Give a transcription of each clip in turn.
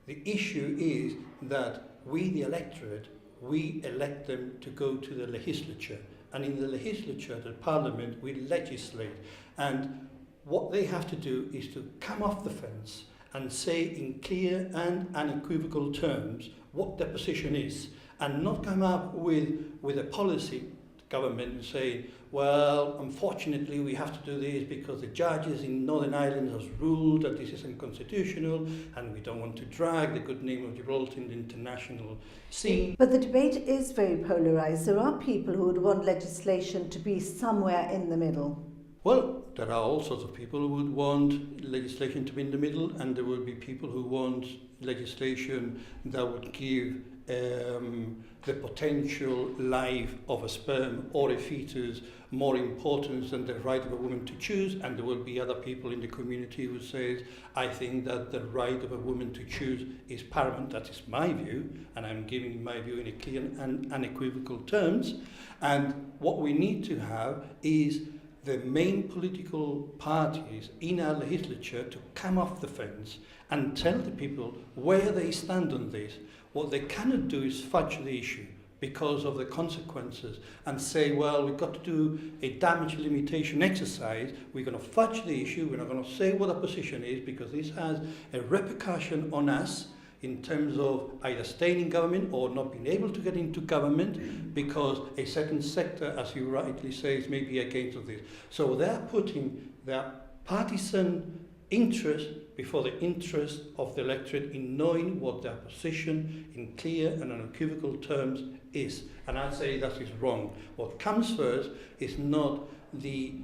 The issue is that we, the electorate, we elect them to go to the legislature. And in the legislature, the parliament, we legislate. And what they have to do is to come off the fence and say in clear and unequivocal terms what their position is, and not come up with a policy government say, well, unfortunately we have to do this because the judges in Northern Ireland has ruled that this is unconstitutional and we don't want to drag the good name of Gibraltar in the international scene. But the debate is very polarised. There are people who would want legislation to be somewhere in the middle. Well, there are all sorts of people who would want legislation to be in the middle, and there will be people who want legislation that would give the potential life of a sperm or a fetus more importance than the right of a woman to choose, and there will be other people in the community who says, I think that the right of a woman to choose is paramount. That is my view, and I'm giving my view in a clear and unequivocal terms. And what we need to have is the main political parties in our legislature to come off the fence and tell the people where they stand on this. What they cannot do is fudge the issue because of the consequences and say, well, we've got to do a damage limitation exercise, we're going to fudge the issue, we're not going to say what our position is because this has a repercussion on us in terms of either staying in government or not being able to get into government because a certain sector, as you rightly say, is maybe against this. So they're putting their partisan interest before the interest of the electorate in knowing what their position in clear and unequivocal terms is. And I say that is wrong. What comes first is not the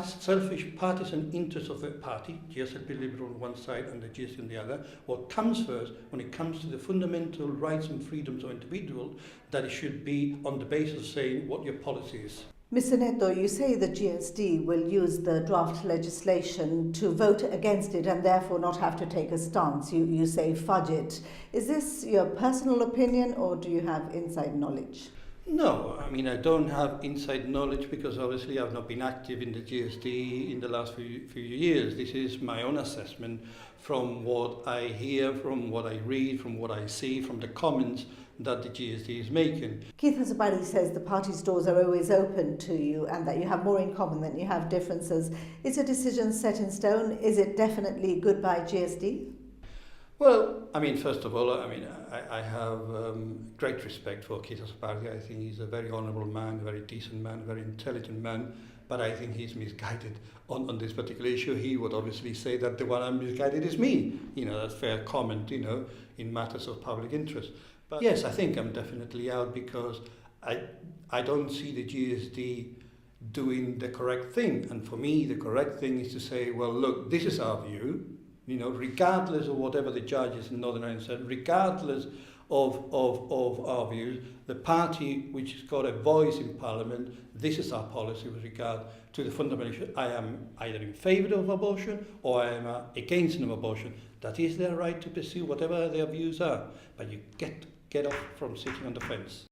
selfish partisan interest of the party, GSD Liberal on one side and the GSD on the other. What comes first when it comes to the fundamental rights and freedoms of individuals, that it should be on the basis of saying what your policy is. Mr. Netto, you say the GSD will use the draft legislation to vote against it and therefore not have to take a stance. You say fudge it. Is this your personal opinion or do you have inside knowledge? No, I mean, I don't have inside knowledge because obviously I've not been active in the GSD in the last few years. This is my own assessment from what I hear, from what I read, from what I see, from the comments that the GSD is making. Keith Vasquez says the party's doors are always open to you and that you have more in common than you have differences. Is your decision set in stone? Is it definitely goodbye GSD? Well, I mean, first of all, I have great respect for Keith Vasquez. I think he's a very honourable man, a very decent man, a very intelligent man, but I think he's misguided on this particular issue. He would obviously say that the one I'm misguided is me. That's fair comment, in matters of public interest. But yes, I think I'm definitely out because I don't see the GSD doing the correct thing. And for me, the correct thing is to say, well, look, this is our view, regardless of whatever the judges in Northern Ireland said, regardless of our views, the party which has got a voice in Parliament, this is our policy with regard to the fundamental issue. I am either in favour of abortion or I am against an abortion. That is their right to pursue whatever their views are. But you get off from sitting on the fence.